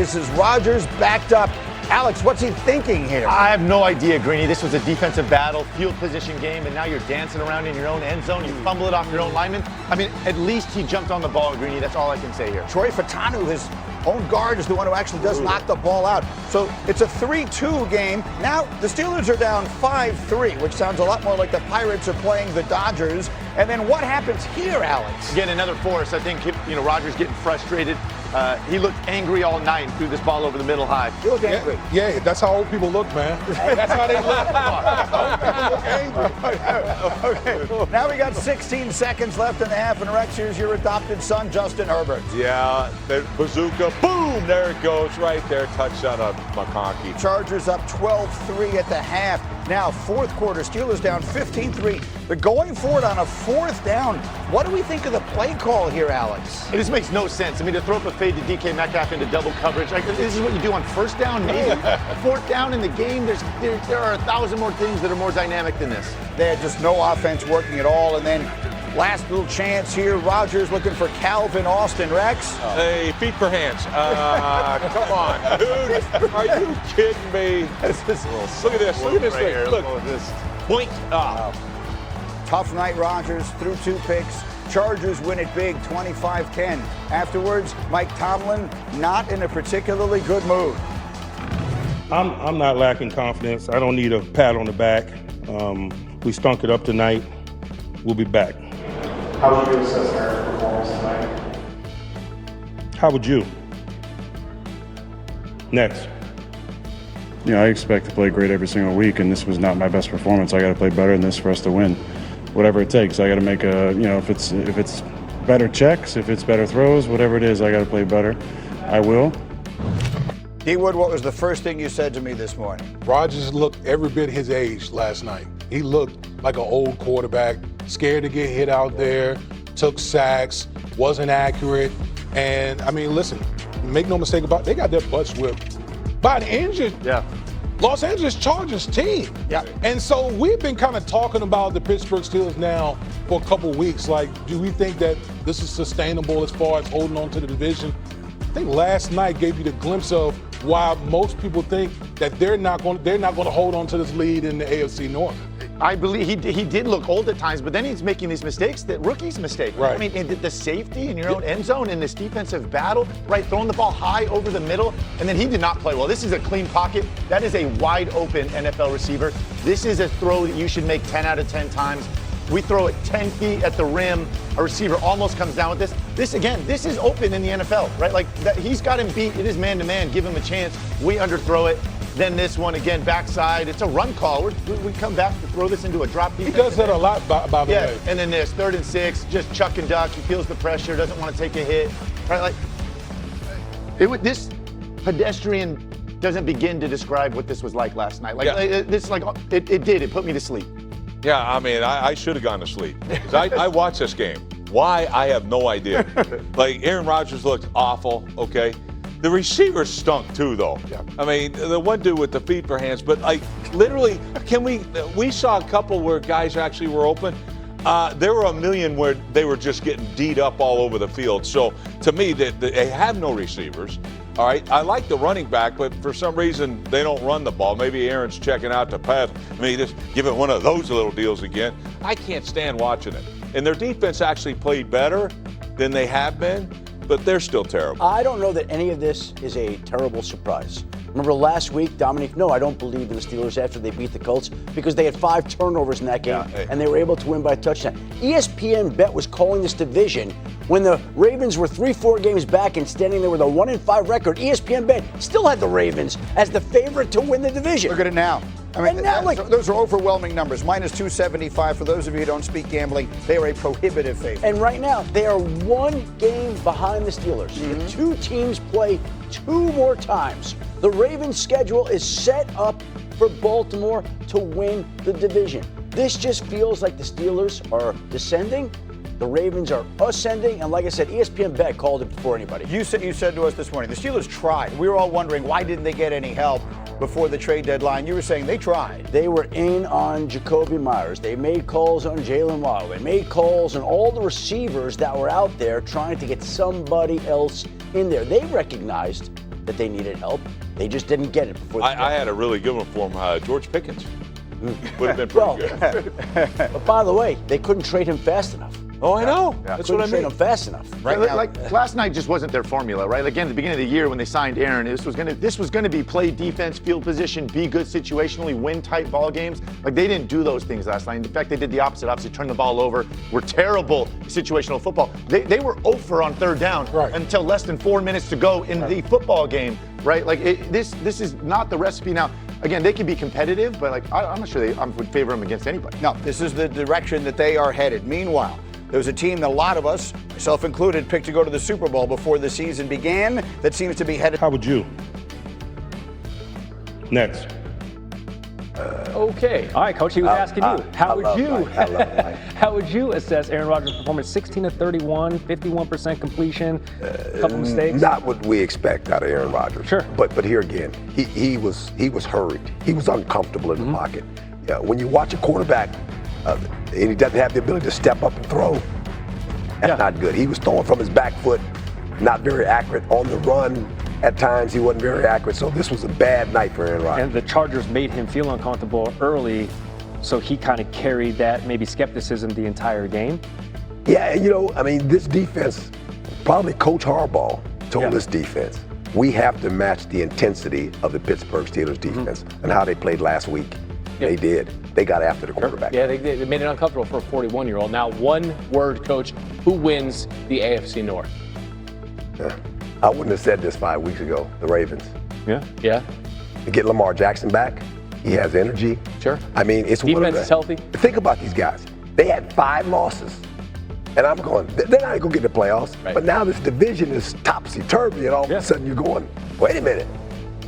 This is Rodgers backed up. Alex, what's he thinking here? I have no idea, Greeny. This was a defensive battle, field position game, and now you're dancing around in your own end zone. You fumble it off your own lineman. I mean, at least he jumped on the ball, Greeny. That's all I can say here. Troy Fatanu, his own guard, is the one who actually does knock the ball out. So it's a 3-2 game. Now the Steelers are down 5-3, which sounds a lot more like the Pirates are playing the Dodgers. And then what happens here, Alex? Again, another force. I think, Rodgers getting frustrated. He looked angry all night and threw this ball over the middle high. You look angry. Yeah, that's how old people look, man. That's how they look. Okay. Now we got 16 seconds left in the half, and Rex, here's your adopted son, Justin Herbert. Yeah, the bazooka, boom, there it goes, right there, touchdown on McConkey. Chargers up 12-3 at the half. Now, fourth quarter, Steelers down 15-3. They're going for it on a fourth down. What do we think of the play call here, Alex? It just makes no sense. I mean, to throw up a fade to DK Metcalf into double coverage, like, this is what you do on first down, maybe. Fourth down in the game, there are 1,000 more things that are more dynamic than this. They had just no offense working at all. And then last little chance here, Rodgers looking for Calvin Austin. Rex? Hey, feet for hands. Come on, dude. Are you kidding me? Look at this. Look at this right thing. here. Look. Look at this. Point. Tough night, Rodgers. Threw 2 picks. Chargers win it big, 25-10. Afterwards, Mike Tomlin not in a particularly good mood. I'm not lacking confidence. I don't need a pat on the back. We stunk it up tonight. We'll be back. How would you assess Aaron's performance tonight? How would you? Next. I expect to play great every single week, and this was not my best performance. I got to play better than this for us to win. Whatever it takes, I got to make if it's better checks, if it's better throws, whatever it is, I got to play better. I will. D-Wood, what was the first thing you said to me this morning? Rodgers looked every bit his age last night. He looked like an old quarterback, scared to get hit out there, took sacks, wasn't accurate. And, I mean, listen, make no mistake about it, they got their butts whipped by the injured Los Angeles Chargers team. Yeah. And so we've been kind of talking about the Pittsburgh Steelers now for a couple weeks. Like, do we think that this is sustainable as far as holding on to the division? I think last night gave you the glimpse of why most people think that they're not going to hold on to this lead in the AFC North. I believe he did look old at times, but then he's making these mistakes that rookies mistake. Right. I mean, the safety in your own end zone in this defensive battle, right? Throwing the ball high over the middle, and then he did not play well. This is a clean pocket. That is a wide open NFL receiver. This is a throw that you should make 10 out of 10 times. We throw it 10 feet at the rim. A receiver almost comes down with this. This is open in the NFL, right? Like, he's got him beat. It is man-to-man. Give him a chance. We underthrow it. Then this one, again, backside. It's a run call. We come back to throw this into a drop defense. He does that a lot, by the way. And then this, 3rd and 6, just chuck and duck. He feels the pressure, doesn't want to take a hit. Right? Like, this pedestrian doesn't begin to describe what this was like last night. It did. It put me to sleep. Yeah, I mean, I should have gone to sleep. 'Cause I watched this game. Why? I have no idea. Like, Aaron Rodgers looked awful, okay? The receivers stunk too, though. Yeah. I mean, the one dude with the feet for hands, but like, literally, we saw a couple where guys actually were open. There were a million where they were just getting D'd up all over the field. So, to me, they have no receivers. All right, I like the running back, but for some reason, they don't run the ball. Maybe Aaron's checking out to pass. I mean, just give it one of those little deals again. I can't stand watching it. And their defense actually played better than they have been, but they're still terrible. I don't know that any of this is a terrible surprise. Remember last week, Dominique, no, I don't believe in the Steelers after they beat the Colts because they had 5 turnovers in that game and they were able to win by a touchdown. ESPN Bet was calling this division when the Ravens were 3-4 games back and standing there with a 1-5 record. ESPN Bet still had the Ravens as the favorite to win the division. Look at it now. I mean, And now, those are overwhelming numbers. Minus 275. For those of you who don't speak gambling, they are a prohibitive favorite. And right now, they are 1 game behind the Steelers. The 2 teams play 2 more times. The Ravens' schedule is set up for Baltimore to win the division. This just feels like the Steelers are descending. The Ravens are ascending, and like I said, ESPN Bet called it before anybody. You said to us this morning, the Steelers tried. We were all wondering, why didn't they get any help before the trade deadline? You were saying they tried. They were in on Jacoby Myers. They made calls on Jalen Waddle. They made calls on all the receivers that were out there trying to get somebody else in there. They recognized that they needed help. They just didn't get it before. I had a really good one for him, George Pickens. Would have been pretty good. But by the way, they couldn't trade him fast enough. Oh, I know. That's what I Trade mean. him fast enough. Right now, like last night just wasn't their formula, right? Again, at the beginning of the year when they signed Aaron, this was gonna be play defense, field position, be good situationally, win tight ball games. Like they didn't do those things last night. In fact, they did the opposite. Obviously, turned the ball over. Were terrible situational football. They were 0 for on third down until less than 4 minutes to go in the football game, right? Like this is not the recipe now. Again, they can be competitive, but like I'm not sure I would favor them against anybody. No, this is the direction that they are headed. Meanwhile, there was a team that a lot of us, myself included, picked to go to the Super Bowl before the season began that seems to be headed. How would you? Next. Okay. All right, Coach, he was asking you. How would you assess Aaron Rodgers' performance? 16 of 31, 51% completion, a couple mistakes. Not what we expect out of Aaron Rodgers. Sure. But here again, he was hurried. He was uncomfortable in the pocket. Yeah, when you watch a quarterback and he doesn't have the ability to step up and throw, that's not good. He was throwing from his back foot, not very accurate on the run. At times, he wasn't very accurate, so this was a bad night for Aaron Rodgers. And the Chargers made him feel uncomfortable early, so he kind of carried that maybe skepticism the entire game. Yeah, and this defense, probably Coach Harbaugh told this defense, we have to match the intensity of the Pittsburgh Steelers defense and how they played last week. They did. They got after the quarterback. Yeah, they made it uncomfortable for a 41-year-old. Now, one word, Coach, who wins the AFC North? I wouldn't have said this 5 weeks ago, the Ravens. Yeah. To get Lamar Jackson back, he has energy. Sure. I mean, it's one of defense the, is healthy. Think about these guys. They had 5 losses. And I'm going, they're not going to get the playoffs. Right. But now this division is topsy-turvy, and all of a sudden you're going, wait a minute.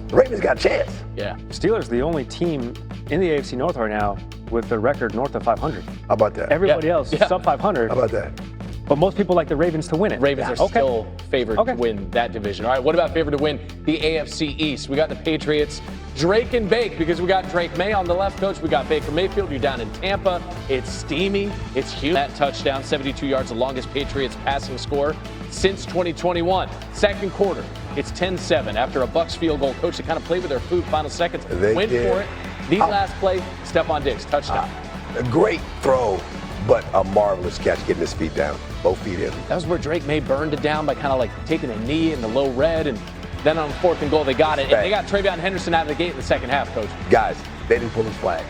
The Ravens got a chance. Yeah. Steelers the only team in the AFC North right now with the record north of 500. How about that? Everybody else sub 500. How about that? But most people like the Ravens to win it. Ravens are still favored to win that division. All right, what about favored to win the AFC East? We got the Patriots, Drake and Bake, because we got Drake May on the left, Coach. We got Baker Mayfield. You're down in Tampa. It's steamy. It's huge. That touchdown, 72 yards, the longest Patriots passing score since 2021. Second quarter, it's 10-7 after a Bucs field goal. Coach, they kind of played with their food final seconds. Went for it. The last play, Stephon Diggs, touchdown. A great throw, but a marvelous catch getting his feet down. Both feet in. That was where Drake May burned it down by kind of like taking a knee in the low red, and then on 4th and goal, they got it. And they got Travion Henderson out of the gate in the second half, Coach. Guys, they didn't pull his flag.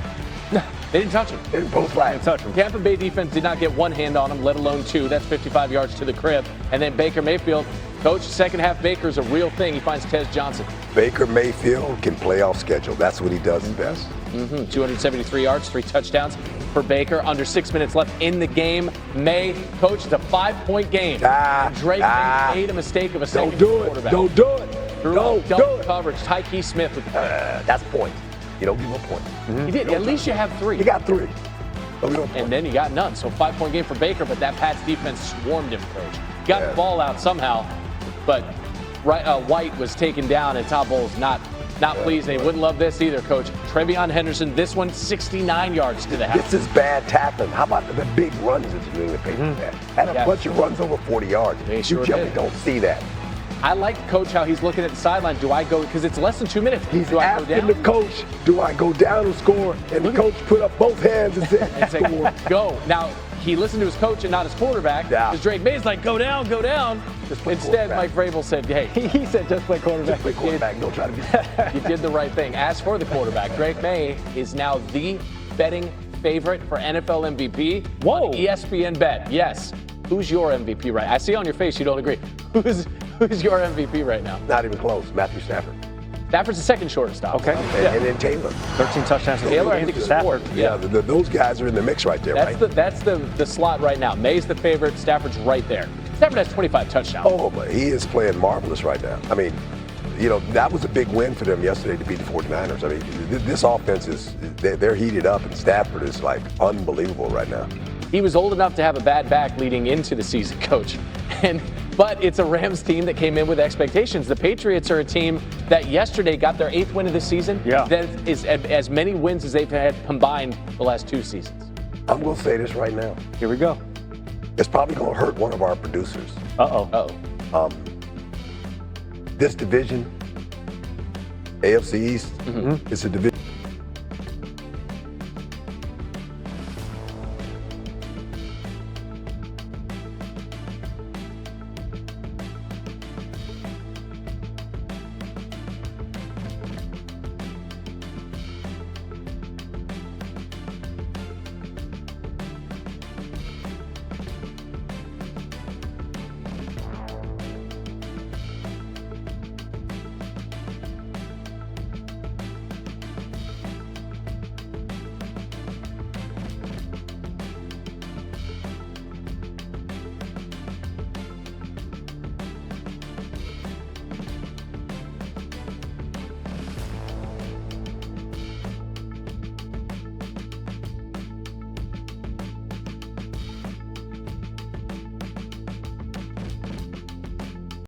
They didn't touch him. They didn't pull his flag. Tampa Bay defense did not get one hand on him, let alone 2. That's 55 yards to the crib. And then Baker Mayfield, Coach, second half Baker's a real thing. He finds Tez Johnson. Baker Mayfield can play off schedule. That's what he does best. 273 yards, 3 touchdowns for Baker. Under 6 minutes left in the game. May, Coach, it's a 5-point game. Drake made a mistake of a second quarterback. Don't do it. Don't do it. Coverage. Tyke Smith with the that's point. You don't give him a point. You did. At least you have 3. You got 3. And then you got none. So 5-point game for Baker, but that Pats defense swarmed him, Coach. Got the ball out somehow, but White was taken down, and Todd Bowles not pleased. They wouldn't love this either, Coach. Travion Henderson, this one 69 yards to the house. This is bad tackling. How about the big runs that New England Patriots had? Had a bunch of runs over 40 yards. They You sure generally did. don't see that. I like, Coach, how he's looking at the sideline. Do I go, because it's less than 2 minutes. He's do I go asking down? the coach, do I go down and score? And the coach put up both hands and said, And say, go. Now, he listened to his coach and not his quarterback. Because Drake May's like, go down, go down. Instead, Mike Vrabel said, hey. He said just play quarterback. Just play quarterback, don't try to be. You did the right thing. As for the quarterback, Drake May is now the betting favorite for NFL MVP. Whoa. ESPN bet. Yes. Who's your MVP right now? I see on your face you don't agree. Who's your MVP right now? Not even close. Matthew Stafford. Stafford's the second shortest stop. Okay. And then Taylor. 13 touchdowns. Taylor, I think, is Stafford. Yeah, those guys are in the mix right there, right? That's the slot right now. May's the favorite. Stafford's right there. Stafford has 25 touchdowns. Oh, but he is playing marvelous right now. I mean, that was a big win for them yesterday to beat the 49ers. I mean, this offense they're heated up, and Stafford is like unbelievable right now. He was old enough to have a bad back leading into the season, Coach. But it's a Rams team that came in with expectations. The Patriots are a team that yesterday got their 8th win of the season. Yeah. That is as many wins as they've had combined the last 2 seasons. I'm going to say this right now. Here we go. It's probably going to hurt one of our producers. Uh-oh. This division AFC East is a division.